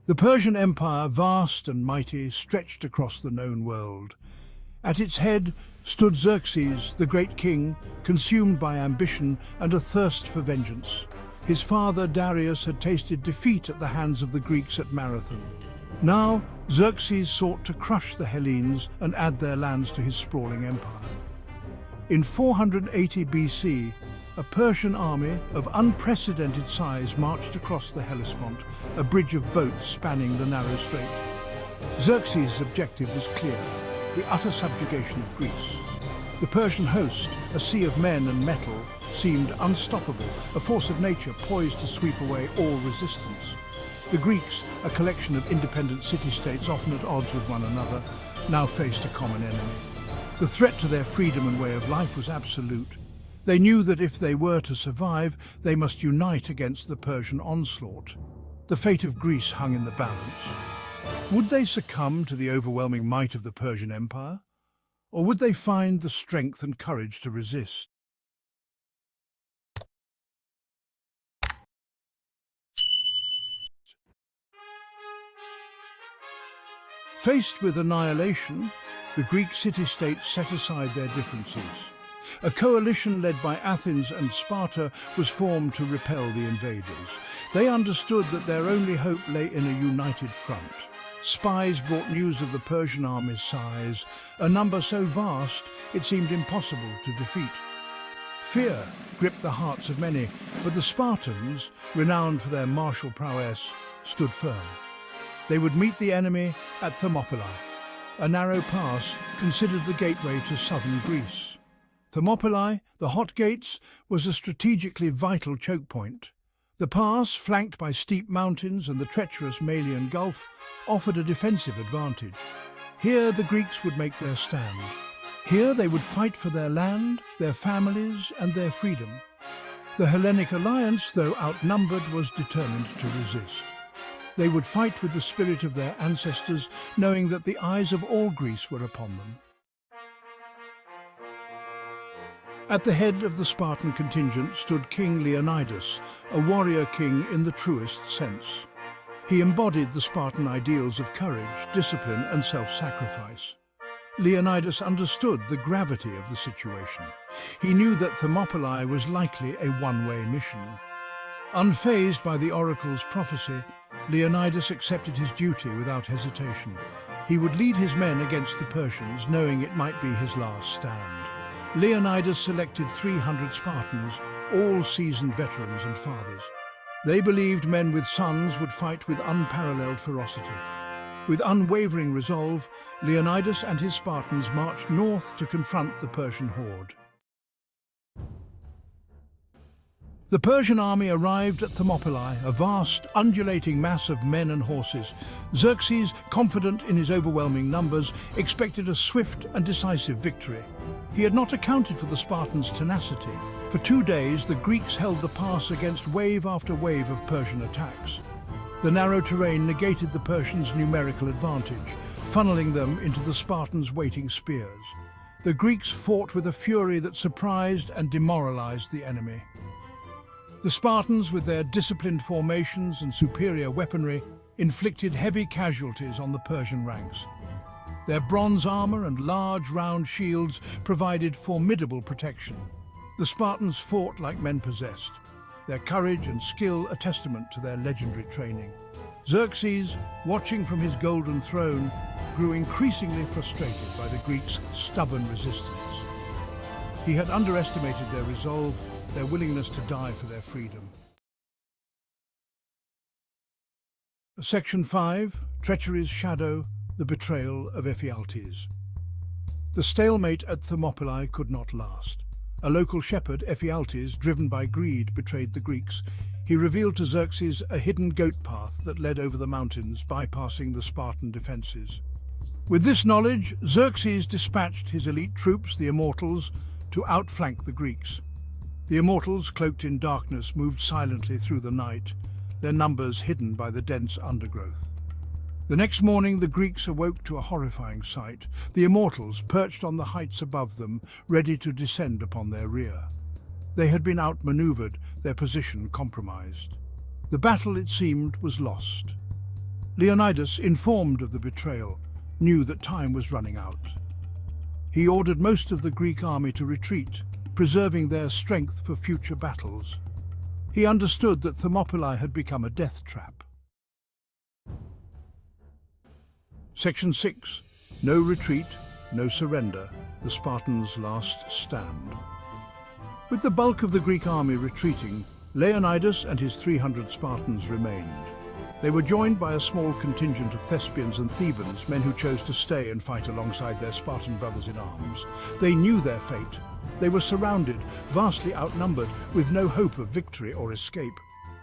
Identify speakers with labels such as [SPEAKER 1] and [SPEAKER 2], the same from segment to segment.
[SPEAKER 1] The Persian Empire, vast and mighty, stretched across the known world. At its head stood Xerxes, the great king, consumed by ambition and a thirst for vengeance. His father, Darius, had tasted defeat at the hands of the Greeks at Marathon. Now, Xerxes sought to crush the Hellenes and add their lands to his sprawling empire. In 480 BC, a Persian army of unprecedented size marched across the Hellespont, a bridge of boats spanning the narrow strait. Xerxes' objective was clear: the utter subjugation of Greece. The Persian host, a sea of men and metal, seemed unstoppable, a force of nature poised to sweep away all resistance. The Greeks, a collection of independent city-states often at odds with one another, now faced a common enemy. The threat to their freedom and way of life was absolute. They knew that if they were to survive, they must unite against the Persian onslaught. The fate of Greece hung in the balance. Would they succumb to the overwhelming might of the Persian Empire? Or would they find the strength and courage to resist? Faced with annihilation, the Greek city-states set aside their differences. A coalition led by Athens and Sparta was formed to repel the invaders. They understood that their only hope lay in a united front. Spies brought news of the Persian army's size, a number so vast it seemed impossible to defeat. Fear gripped the hearts of many, but the Spartans, renowned for their martial prowess, stood firm. They would meet the enemy at Thermopylae, a narrow pass considered the gateway to southern Greece. Thermopylae, the Hot Gates, was a strategically vital choke point. The pass, flanked by steep mountains and the treacherous Malian Gulf, offered a defensive advantage. Here the Greeks would make their stand. Here they would fight for their land, their families, and their freedom. The Hellenic alliance, though outnumbered, was determined to resist. They would fight with the spirit of their ancestors, knowing that the eyes of all Greece were upon them. At the head of the Spartan contingent stood King Leonidas, a warrior king in the truest sense. He embodied the Spartan ideals of courage, discipline, and self-sacrifice. Leonidas understood the gravity of the situation. He knew that Thermopylae was likely a one-way mission. Unfazed by the oracle's prophecy, Leonidas accepted his duty without hesitation. He would lead his men against the Persians, knowing it might be his last stand. Leonidas selected 300 Spartans, all seasoned veterans and fathers. They believed men with sons would fight with unparalleled ferocity. With unwavering resolve, Leonidas and his Spartans marched north to confront the Persian horde. The Persian army arrived at Thermopylae, a vast, undulating mass of men and horses. Xerxes, confident in his overwhelming numbers, expected a swift and decisive victory. He had not accounted for the Spartans' tenacity. For 2 days, the Greeks held the pass against wave after wave of Persian attacks. The narrow terrain negated the Persians' numerical advantage, funneling them into the Spartans' waiting spears. The Greeks fought with a fury that surprised and demoralized the enemy. The Spartans, with their disciplined formations and superior weaponry, inflicted heavy casualties on the Persian ranks. Their bronze armor and large round shields provided formidable protection. The Spartans fought like men possessed, their courage and skill a testament to their legendary training. Xerxes, watching from his golden throne, grew increasingly frustrated by the Greeks' stubborn resistance. He had underestimated their resolve, their willingness to die for their freedom. Section 5, Treachery's Shadow, the Betrayal of Ephialtes. The stalemate at Thermopylae could not last. A local shepherd, Ephialtes, driven by greed, betrayed the Greeks. He revealed to Xerxes a hidden goat path that led over the mountains, bypassing the Spartan defenses. With this knowledge, Xerxes dispatched his elite troops, the Immortals, to outflank the Greeks. The Immortals, cloaked in darkness, moved silently through the night, their numbers hidden by the dense undergrowth. The next morning, the Greeks awoke to a horrifying sight: the Immortals perched on the heights above them, ready to descend upon their rear. They had been outmaneuvered, their position compromised. The battle, it seemed, was lost. Leonidas, informed of the betrayal, knew that time was running out. He ordered most of the Greek army to retreat, preserving their strength for future battles. He understood that Thermopylae had become a death trap. Section 6. No retreat, no surrender, the Spartans' last stand. With the bulk of the Greek army retreating, Leonidas and his 300 Spartans remained. They were joined by a small contingent of Thespians and Thebans, men who chose to stay and fight alongside their Spartan brothers in arms. They knew their fate. They were surrounded, vastly outnumbered, with no hope of victory or escape.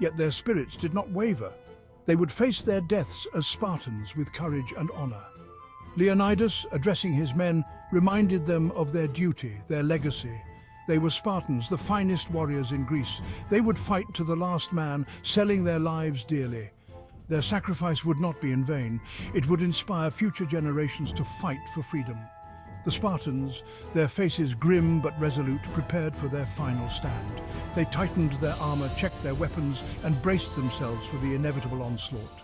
[SPEAKER 1] Yet their spirits did not waver. They would face their deaths as Spartans with courage and honor. Leonidas, addressing his men, reminded them of their duty, their legacy. They were Spartans, the finest warriors in Greece. They would fight to the last man, selling their lives dearly. Their sacrifice would not be in vain. It would inspire future generations to fight for freedom. The Spartans, their faces grim but resolute, prepared for their final stand. They tightened their armor, checked their weapons, and braced themselves for the inevitable onslaught.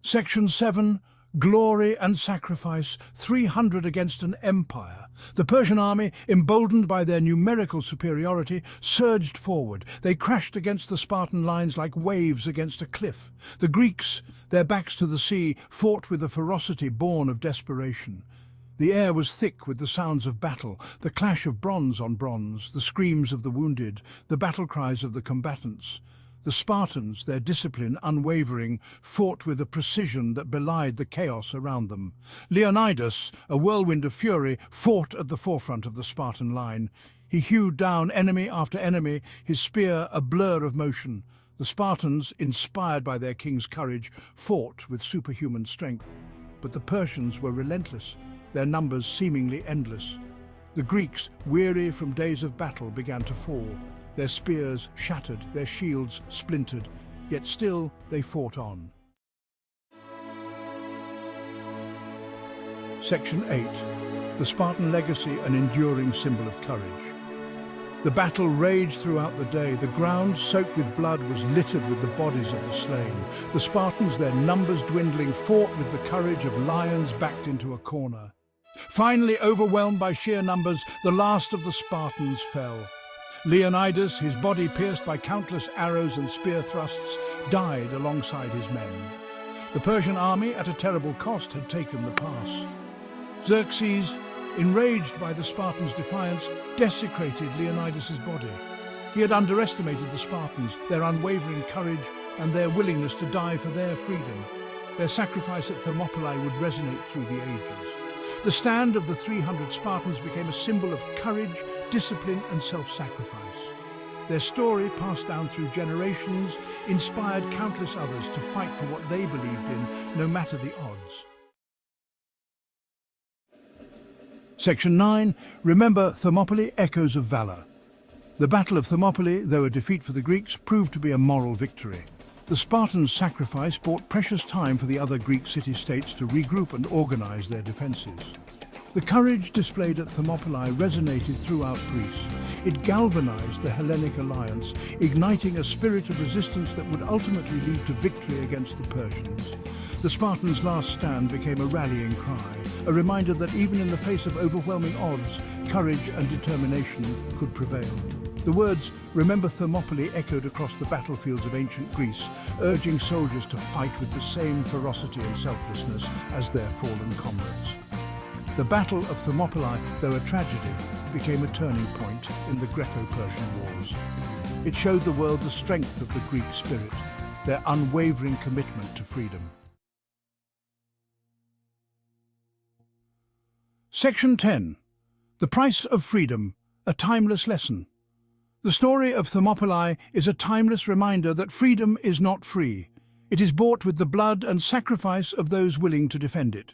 [SPEAKER 1] Section 7. Glory and sacrifice, 300 against an empire. The Persian army, emboldened by their numerical superiority, surged forward. They crashed against the Spartan lines like waves against a cliff. The Greeks, their backs to the sea, fought with a ferocity born of desperation. The air was thick with the sounds of battle, the clash of bronze on bronze, the screams of the wounded, the battle cries of the combatants. The Spartans, their discipline unwavering, fought with a precision that belied the chaos around them. Leonidas, a whirlwind of fury, fought at the forefront of the Spartan line. He hewed down enemy after enemy, his spear a blur of motion. The Spartans, inspired by their king's courage, fought with superhuman strength. But the Persians were relentless, their numbers seemingly endless. The Greeks, weary from days of battle, began to fall. Their spears shattered, their shields splintered, yet still they fought on. Section 8. The Spartan legacy, an enduring symbol of courage. The battle raged throughout the day. The ground, soaked with blood, was littered with the bodies of the slain. The Spartans, their numbers dwindling, fought with the courage of lions backed into a corner. Finally, overwhelmed by sheer numbers, the last of the Spartans fell. Leonidas, his body pierced by countless arrows and spear thrusts, died alongside his men. The Persian army, at a terrible cost, had taken the pass. Xerxes, enraged by the Spartans' defiance, desecrated Leonidas's body. He had underestimated the Spartans, their unwavering courage, and their willingness to die for their freedom. Their sacrifice at Thermopylae would resonate through the ages. The stand of the 300 Spartans became a symbol of courage, discipline, and self-sacrifice. Their story, passed down through generations, inspired countless others to fight for what they believed in, no matter the odds. Section 9. Remember Thermopylae, echoes of valor. The Battle of Thermopylae, though a defeat for the Greeks, proved to be a moral victory. The Spartans' sacrifice bought precious time for the other Greek city-states to regroup and organize their defenses. The courage displayed at Thermopylae resonated throughout Greece. It galvanized the Hellenic alliance, igniting a spirit of resistance that would ultimately lead to victory against the Persians. The Spartans' last stand became a rallying cry, a reminder that even in the face of overwhelming odds, courage and determination could prevail. The words, "Remember Thermopylae," echoed across the battlefields of ancient Greece, urging soldiers to fight with the same ferocity and selflessness as their fallen comrades. The Battle of Thermopylae, though a tragedy, became a turning point in the Greco-Persian Wars. It showed the world the strength of the Greek spirit, their unwavering commitment to freedom. Section 10. The Price of Freedom, a timeless lesson. The story of Thermopylae is a timeless reminder that freedom is not free. It is bought with the blood and sacrifice of those willing to defend it.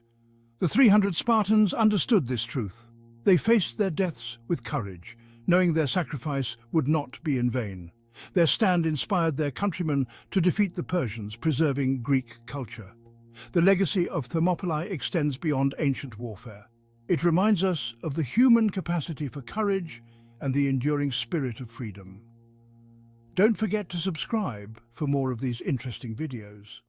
[SPEAKER 1] The 300 Spartans understood this truth. They faced their deaths with courage, knowing their sacrifice would not be in vain. Their stand inspired their countrymen to defeat the Persians, preserving Greek culture. The legacy of Thermopylae extends beyond ancient warfare. It reminds us of the human capacity for courage and the enduring spirit of freedom. Don't forget to subscribe for more of these interesting videos.